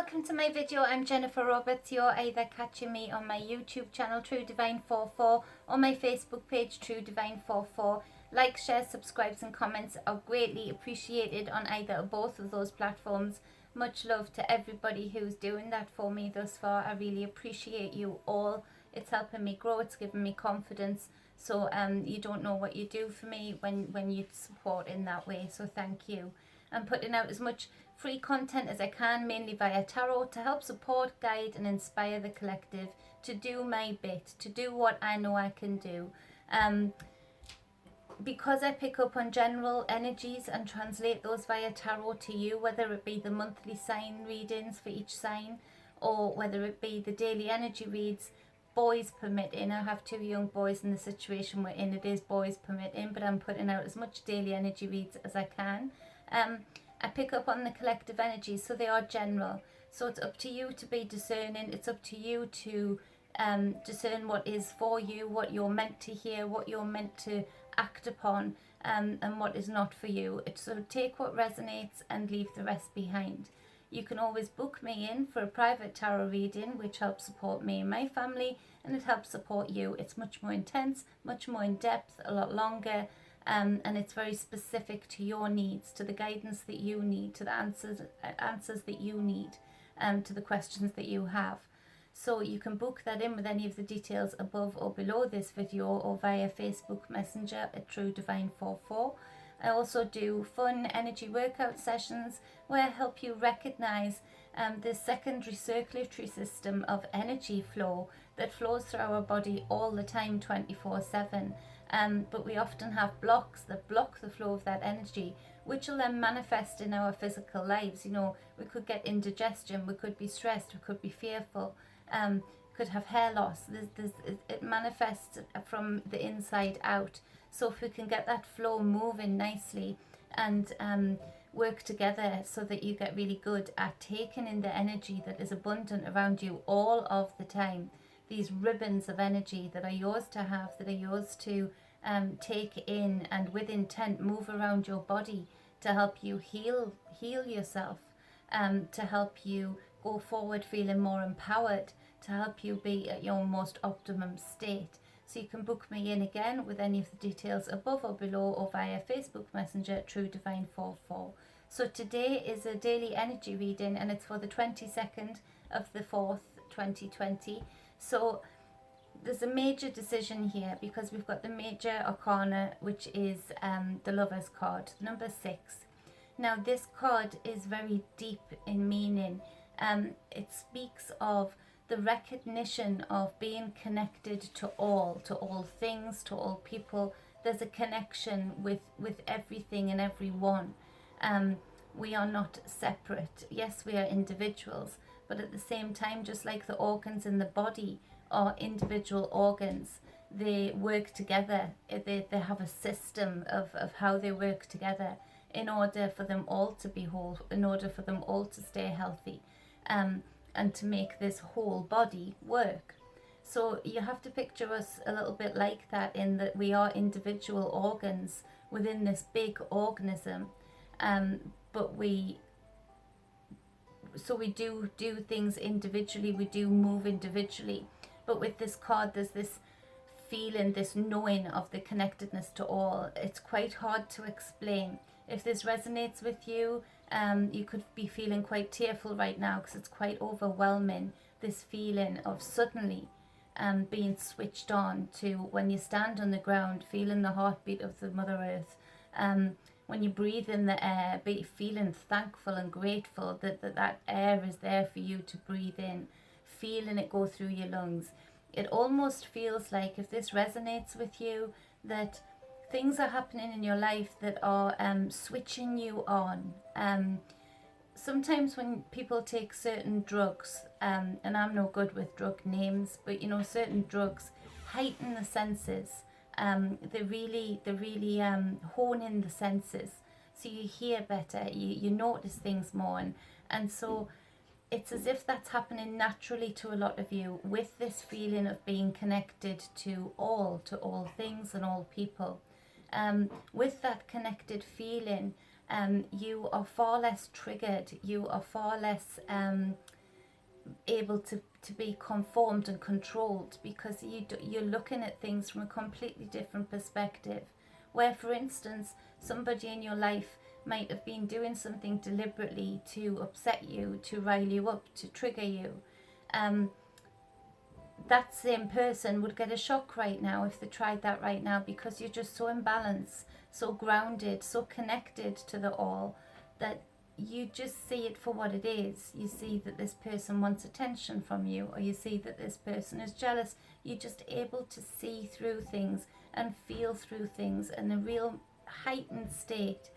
welcome to my video. I'm Jennifer Roberts. You're either catching me on my YouTube channel True Divine 44 or my Facebook page True Divine 44. Like, share, subscribes and comments are greatly appreciated on either or both of those platforms. Much love to everybody who's doing that for me thus far. I really appreciate you all. It's helping me grow, it's giving me confidence. So you don't know what you do for me when you support in that way, so thank you. I'm putting out as much free content as I can, mainly via tarot, to help support, guide and inspire the collective to do my bit, to do what I know I can do. Because I pick up on general energies and translate those via tarot to you, whether it be the monthly sign readings for each sign or whether it be the daily energy reads, boys permitting. I have 2 young boys in the situation we're in. It is boys permitting, but I'm putting out as much daily energy reads as I can. I pick up on the collective energies, so they are general. So it's up to you to be discerning. It's up to you to discern what is for you, what you're meant to hear, what you're meant to act upon, and what is not for you. So take what resonates and leave the rest behind. You can always book me in for a private tarot reading, which helps support me and my family, and it helps support you. It's much more intense, much more in depth, a lot longer, and it's very specific to your needs, to the guidance that you need, to the answers that you need, to the questions that you have. So you can book that in with any of the details above or below this video or via Facebook Messenger at True Divine 44. I also do fun energy workout sessions where I help you recognize the secondary circulatory system of energy flow that flows through our body all the time, 24/7. But we often have blocks that block the flow of that energy, which will then manifest in our physical lives. You know, we could get indigestion, we could be stressed, we could be fearful, could have hair loss. It manifests from the inside out. So if we can get that flow moving nicely and work together so that you get really good at taking in the energy that is abundant around you all of the time, these ribbons of energy that are yours to have, that are yours to take in and with intent move around your body to help you heal yourself, to help you go forward feeling more empowered, to help you be at your most optimum state. So you can book me in again with any of the details above or below or via Facebook Messenger True Divine 44. So today is a daily energy reading and it's for the 22nd of the 4th, 2020. So there's a major decision here because we've got the major arcana, which is the Lover's card, number 6. Now this card is very deep in meaning. It speaks of the recognition of being connected to all things, to all people. There's a connection with everything and everyone. We are not separate. Yes, we are individuals, but at the same time, just like the organs in the body are individual organs, they work together. They have a system of how they work together in order for them all to be whole, in order for them all to stay healthy, and to make this whole body work. So you have to picture us a little bit like that, in that we are individual organs within this big organism, but we do things individually, we do move individually. But with this card, there's this feeling, this knowing of the connectedness to all. It's quite hard to explain. If this resonates with you, you could be feeling quite tearful right now because it's quite overwhelming, this feeling of suddenly being switched on to when you stand on the ground, feeling the heartbeat of the Mother Earth. When you breathe in the air, be feeling thankful and grateful that air is there for you to breathe in, feeling it go through your lungs. It almost feels like, if this resonates with you, that things are happening in your life that are switching you on. Sometimes when people take certain drugs, and I'm no good with drug names, but you know, certain drugs heighten the senses. They really hone in the senses, so you hear better, you notice things more, and so it's as if that's happening naturally to a lot of you, with this feeling of being connected to all things and all people. With that connected feeling, you are far less triggered, you are far less able to be conformed and controlled, because you're looking at things from a completely different perspective. Where, for instance, somebody in your life might have been doing something deliberately to upset you, to rile you up, to trigger you. That same person would get a shock right now if they tried that right now, because you're just so in balance, so grounded, so connected to the all, that you just see it for what it is. You see that this person wants attention from you, or you see that this person is jealous. You're just able to see through things and feel through things in a real heightened state.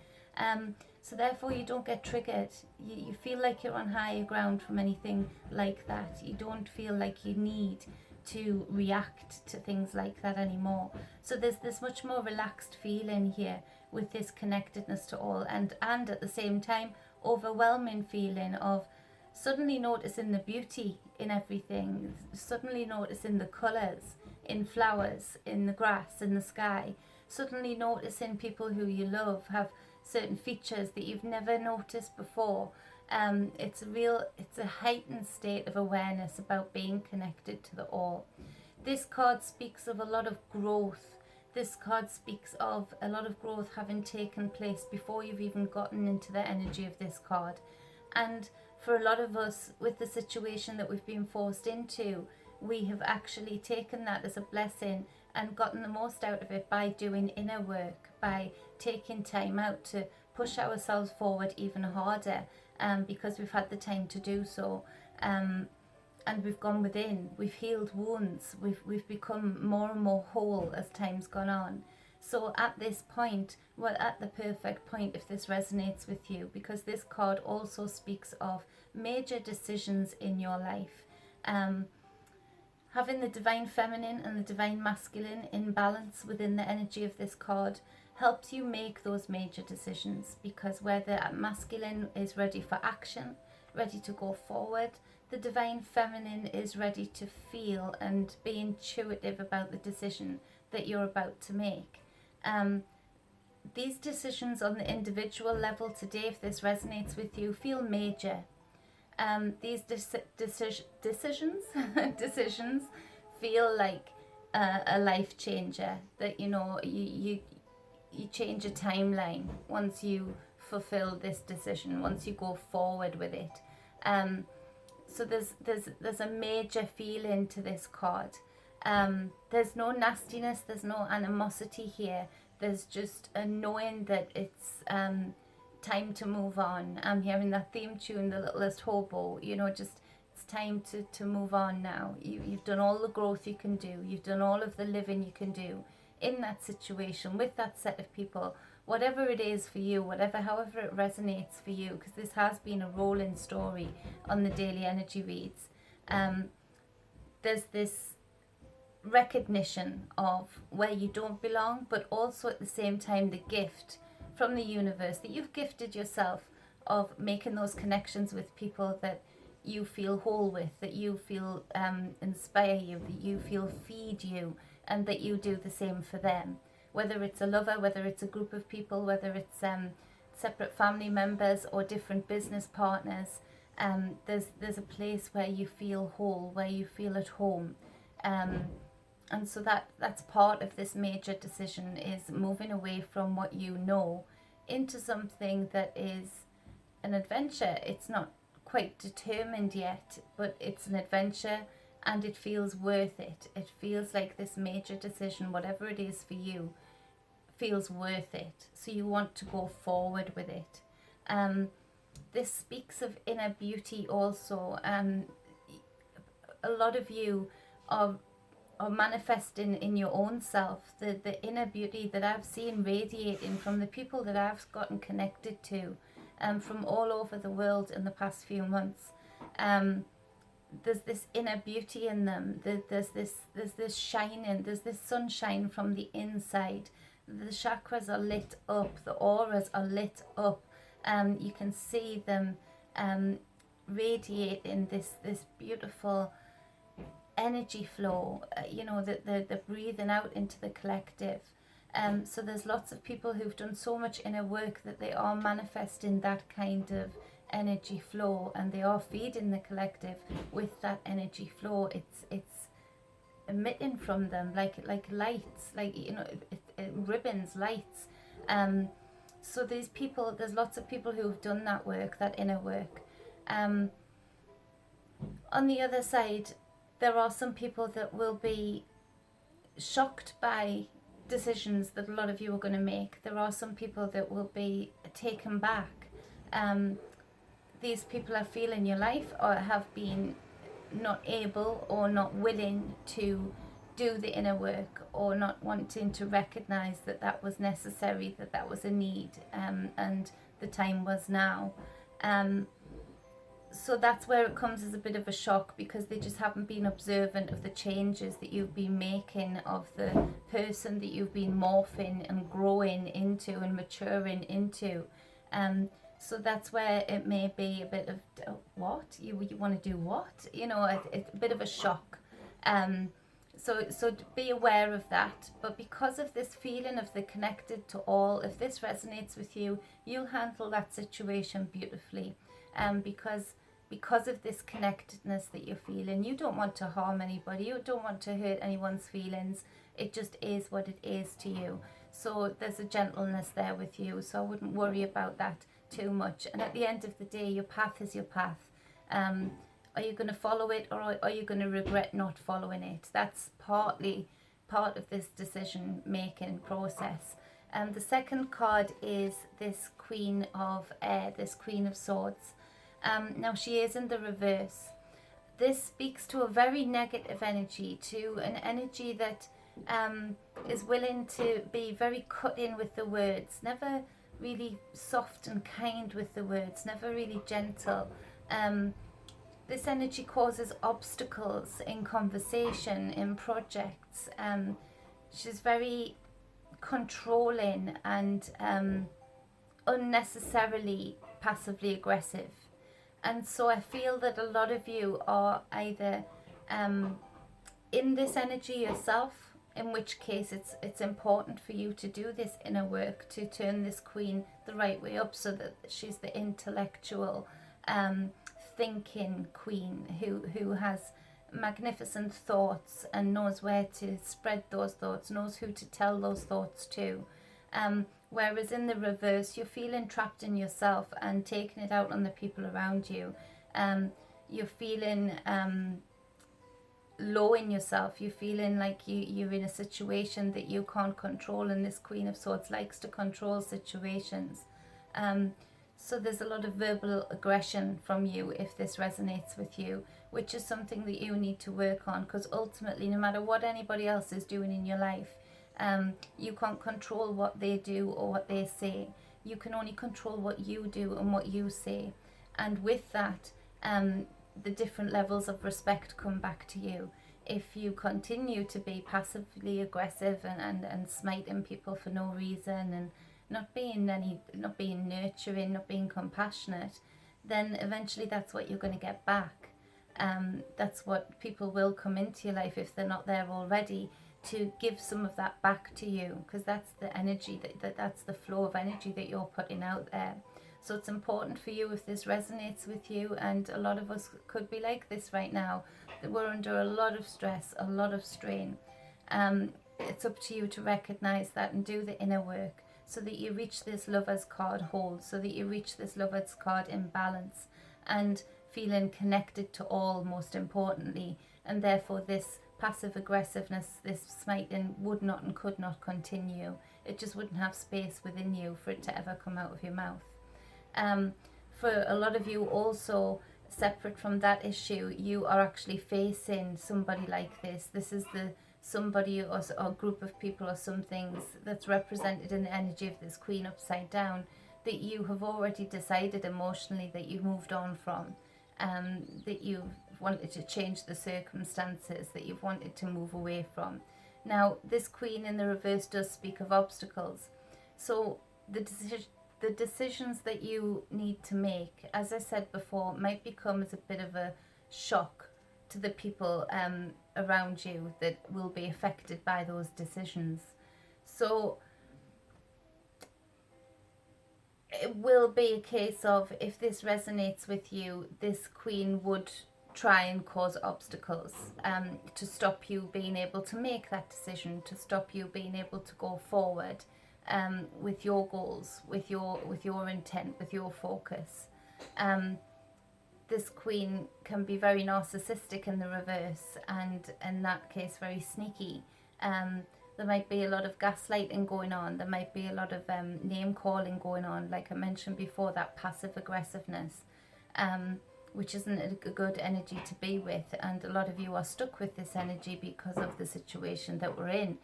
So therefore you don't get triggered. You feel like you're on higher ground from anything like that. You don't feel like you need to react to things like that anymore. So there's this much more relaxed feeling here with this connectedness to all, and at the same time overwhelming feeling of suddenly noticing the beauty in everything, suddenly noticing the colours in flowers, in the grass, in the sky, suddenly noticing people who you love have certain features that you've never noticed before. It's a heightened state of awareness about being connected to the all. This card speaks of a lot of growth. This card speaks of a lot of growth having taken place before you've even gotten into the energy of this card. And for a lot of us, with the situation that we've been forced into, we have actually taken that as a blessing and gotten the most out of it by doing inner work, by taking time out to push ourselves forward even harder, because we've had the time to do so. And we've gone within, we've healed wounds, we've become more and more whole as time's gone on. So at this point, we're at the perfect point if this resonates with you, because this card also speaks of major decisions in your life. Having the divine feminine and the divine masculine in balance within the energy of this card helps you make those major decisions, because where the masculine is ready for action, ready to go forward, the divine feminine is ready to feel and be intuitive about the decision that you're about to make. These decisions on the individual level today, if this resonates with you, feel major. These decisions feel like a life changer, that you change a timeline once you fulfill this decision, once you go forward with it. So there's a major feeling to this card. There's no nastiness, there's no animosity here. There's just a knowing that it's time to move on. I'm hearing that theme tune, The Littlest Hobo, just it's time to move on now. You've done all the growth you can do. You've done all of the living you can do in that situation, with that set of people, whatever it is for you, however it resonates for you, because this has been a rolling story on the daily energy reads. There's this recognition of where you don't belong, but also at the same time the gift from the universe that you've gifted yourself of making those connections with people that you feel whole with, that you feel inspire you, that you feel feed you, and that you do the same for them. Whether it's a lover, whether it's a group of people, whether it's separate family members or different business partners, there's a place where you feel whole, where you feel at home. And so that's part of this major decision, is moving away from what you know into something that is an adventure. It's not quite determined yet, but it's an adventure, and it feels worth it. It feels like this major decision, whatever it is for you, feels worth it. So you want to go forward with it. This speaks of inner beauty also. A lot of you are manifesting in your own self the inner beauty that I've seen radiating from the people that I've gotten connected to from all over the world in the past few months. There's this inner beauty in them. There's this shining, there's this sunshine from the inside. The chakras are lit up, the auras are lit up. You can see them radiate in this beautiful energy flow, the breathing out into the collective. So there's lots of people who've done so much inner work that they are manifesting that kind of energy flow, and they are feeding the collective with that energy flow. It's emitting from them like lights, like, you know, ribbons, lights. So these people, there's lots of people who have done that work, that inner work. On the other side, there are some people that will be shocked by decisions that a lot of you are going to make. There are some people that will be taken back. These people are feeling your life, or have been not able or not willing to do the inner work, or not wanting to recognize that that was necessary, that that was a need, and the time was now. So that's where it comes as a bit of a shock, because they just haven't been observant of the changes that you've been making, of the person that you've been morphing and growing into and maturing into. So that's where it may be a bit of, what? You want to do what? You know, it's a bit of a shock. So be aware of that. But because of this feeling of the connected to all, if this resonates with you, you'll handle that situation beautifully. Because of this connectedness that you're feeling, you don't want to harm anybody, you don't want to hurt anyone's feelings. It just is what it is to you. So there's a gentleness there with you. So I wouldn't worry about that too much. And at the end of the day, your path is your path. Are you going to follow it, or are you going to regret not following it? That's partly part of this decision making process. And the second card is this Queen of Air, this Queen of Swords. Now she is in the reverse. This speaks to a very negative energy, to an energy that is willing to be very cutting with the words, never really soft and kind with the words, never really gentle. This energy causes obstacles in conversation, in projects. She's very controlling and unnecessarily passively aggressive. And so I feel that a lot of you are either in this energy yourself, in which case it's important for you to do this inner work, to turn this queen the right way up, so that she's the intellectual, thinking queen who has magnificent thoughts and knows where to spread those thoughts, knows who to tell those thoughts to. Whereas in the reverse, you're feeling trapped in yourself and taking it out on the people around you. You're feeling low in yourself. You're feeling like you're in a situation that you can't control, and this Queen of Swords likes to control situations. So there's a lot of verbal aggression from you if this resonates with you, which is something that you need to work on, because ultimately, no matter what anybody else is doing in your life, you can't control what they do or what they say. You can only control what you do and what you say. And with that, the different levels of respect come back to you. If you continue to be passively aggressive and smiting people for no reason, and not being nurturing, not being compassionate, then eventually that's what you're going to get back. That's what people will come into your life, if they're not there already, to give some of that back to you, because that's the energy, that's the flow of energy that you're putting out there. So it's important for you, if this resonates with you, and a lot of us could be like this right now, that we're under a lot of stress, a lot of strain. It's up to you to recognize that and do the inner work, so that you reach this Lover's card whole, so that you reach this Lover's card in balance and feeling connected to all, most importantly. And therefore this passive aggressiveness, this smiting, would not and could not continue. It just wouldn't have space within you for it to ever come out of your mouth. For a lot of you also, separate from that issue, you are actually facing somebody like this. This is the somebody or group of people or some things that's represented in the energy of this Queen upside down, that you have already decided emotionally that you've moved on from, that you've wanted to change the circumstances, that you've wanted to move away from. Now, this Queen in the reverse does speak of obstacles. So the decisions that you need to make, as I said before, might become as a bit of a shock to the people around you that will be affected by those decisions. So it will be a case of, if this resonates with you, this queen would try and cause obstacles to stop you being able to make that decision, to stop you being able to go forward with your goals, with your intent, with your focus. This queen can be very narcissistic in the reverse, and in that case very sneaky. There might be a lot of gaslighting going on. There might be a lot of name calling going on, like I mentioned before, that passive aggressiveness, which isn't a good energy to be with. And a lot of you are stuck with this energy because of the situation that we're in.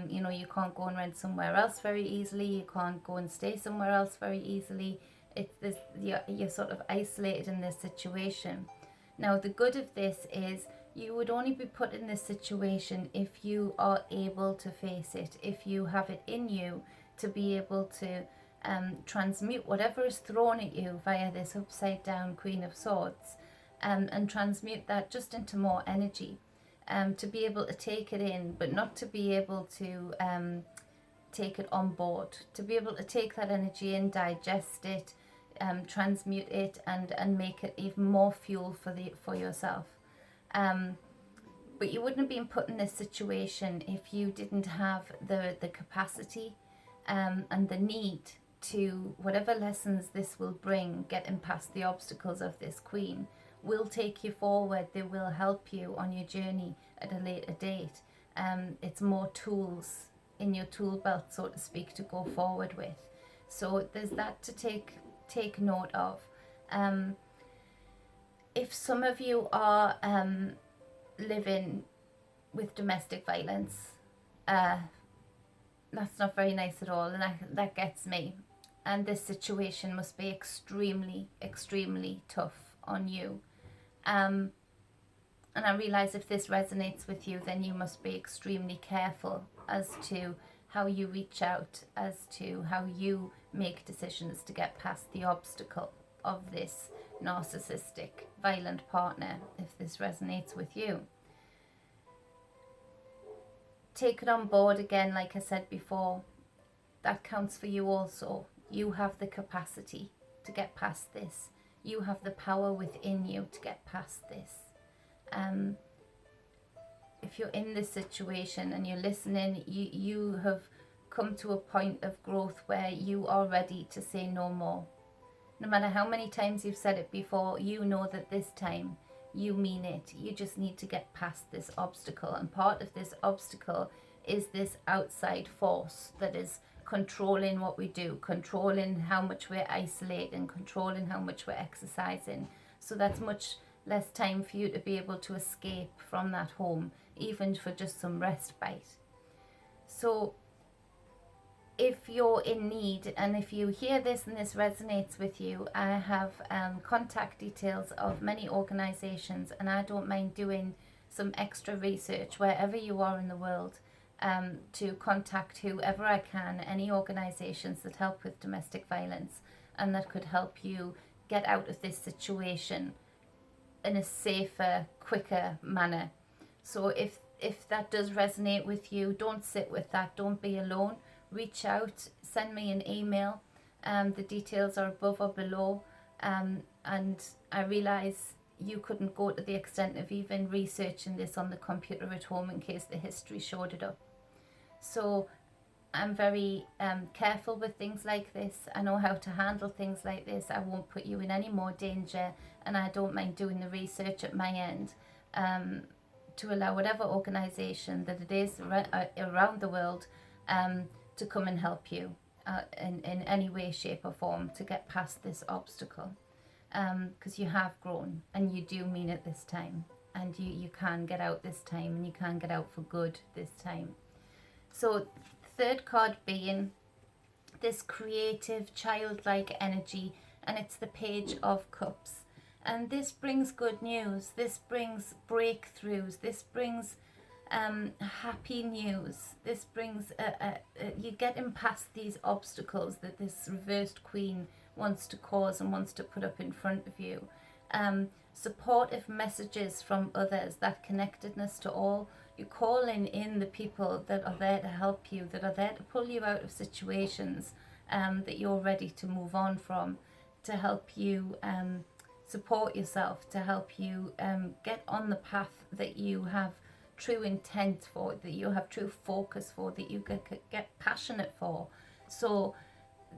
You know, you can't go and rent somewhere else very easily. You can't go and stay somewhere else very easily. You're sort of isolated in this situation. Now, the good of this is you would only be put in this situation if you are able to face it, if you have it in you to be able to transmute whatever is thrown at you via this upside down Queen of Swords, and transmute that just into more energy, to be able to take it in, but not to be able to take it on board, to be able to take that energy in, digest it, transmute it, and make it even more fuel for yourself. But you wouldn't have been put in this situation if you didn't have the capacity and the need to, whatever lessons this will bring, getting past the obstacles of this queen, will take you forward. They will help you on your journey at a later date. It's more tools in your tool belt, so to speak, to go forward with. So there's that to take note of. If some of you are living with domestic violence, that's not very nice at all, and that gets me. And this situation must be extremely, extremely tough on you. And I realise if this resonates with you, then you must be extremely careful as to how you reach out, as to how you make decisions to get past the obstacle of this narcissistic, violent partner, if this resonates with you. Take it on board again, like I said before. That counts for you also. You have the capacity to get past this. You have the power within you to get past this. If you're in this situation and you're listening, you have come to a point of growth where you are ready to say no more. No matter how many times you've said it before, you know that this time you mean it. You just need to get past this obstacle. And part of this obstacle is this outside force that is controlling what we do, controlling how much we're isolating, controlling how much we're exercising. So that's much less time for you to be able to escape from that home, even for just some respite. So if you're in need, and if you hear this and this resonates with you, I have contact details of many organisations, and I don't mind doing some extra research wherever you are in the world, to contact whoever I can, any organisations that help with domestic violence and that could help you get out of this situation in a safer, quicker manner. So if that does resonate with you, don't sit with that, don't be alone. Reach out, send me an email. The details are above or below. And I realise you couldn't go to the extent of even researching this on the computer at home in case the history showed it up. So I'm very careful with things like this. I know how to handle things like this. I won't put you in any more danger, and I don't mind doing the research at my end to allow whatever organisation that it is around the world to come and help you in any way, shape or form to get past this obstacle, because you have grown and you do mean it this time, and you can get out this time, and you can get out for good this time. So third card being this creative, childlike energy, and it's the Page of Cups. And this brings good news, this brings breakthroughs, this brings happy news, this brings you getting past these obstacles that this reversed queen wants to cause and wants to put up in front of you. Supportive messages from others, that connectedness to all. You're calling in the people that are there to help you, that are there to pull you out of situations that you're ready to move on from, to help you support yourself, to help you get on the path that you have true intent for, that you have true focus for, that you get passionate for. So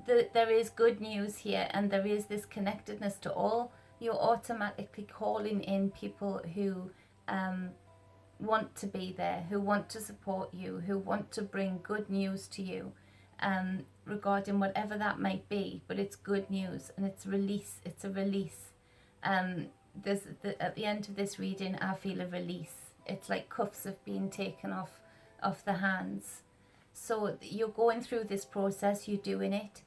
there is good news here, and there is this connectedness to all. You're automatically calling in people who want to be there, who want to support you, who want to bring good news to you, regarding whatever that might be. But it's good news, and it's release. It's a release. At the end of this reading, I feel a release. It's like cuffs have been taken off the hands. So you're going through this process, you're doing it.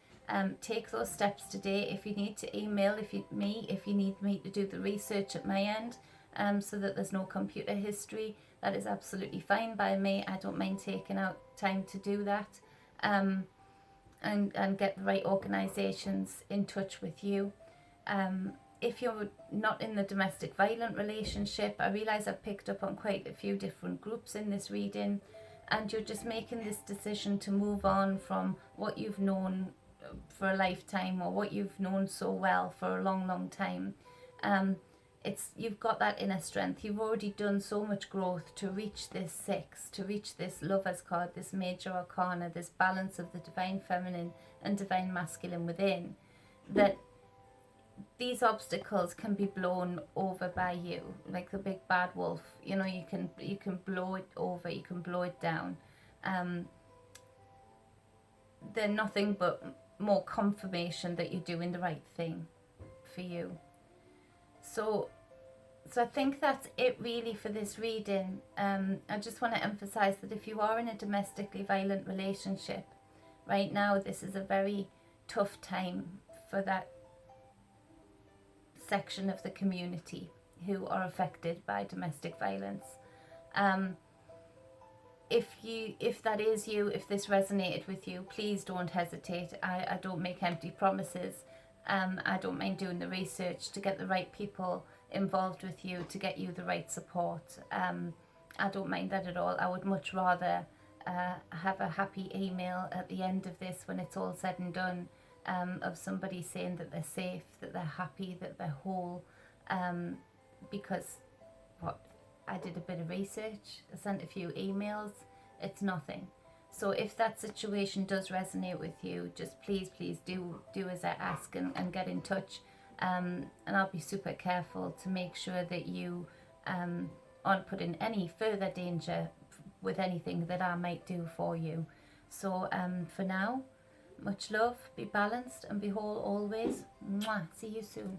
Take those steps today. If you need to email if you need me to do the research at my end, so that there's no computer history, that is absolutely fine by me. I don't mind taking out time to do that, and get the right organisations in touch with you. If you're not in the domestic violent relationship, I realise I've picked up on quite a few different groups in this reading, and you're just making this decision to move on from what you've known for a lifetime, or what you've known so well for a long, long time. You've got that inner strength. You've already done so much growth to reach this 6, to reach this Lover's card, this major arcana, this balance of the divine feminine and divine masculine within, that these obstacles can be blown over by you, like the big bad wolf. You can blow it over, you can blow it down. They're nothing but more confirmation that you're doing the right thing for you. So I think that's it really for this reading. I just want to emphasize that if you are in a domestically violent relationship right now, this is a very tough time for that section of the community who are affected by domestic violence. If that is you, if this resonated with you, please don't hesitate. I don't make empty promises. I don't mind doing the research to get the right people involved with you, to get you the right support. I don't mind that at all. I would much rather have a happy email at the end of this, when it's all said and done, of somebody saying that they're safe, that they're happy, that they're whole, because I did a bit of research, I sent a few emails, it's nothing. So if that situation does resonate with you, just please do as I ask, and get in touch, and I'll be super careful to make sure that you aren't put in any further danger with anything that I might do for you. So for now, much love, be balanced and be whole always. Mwah. See you soon.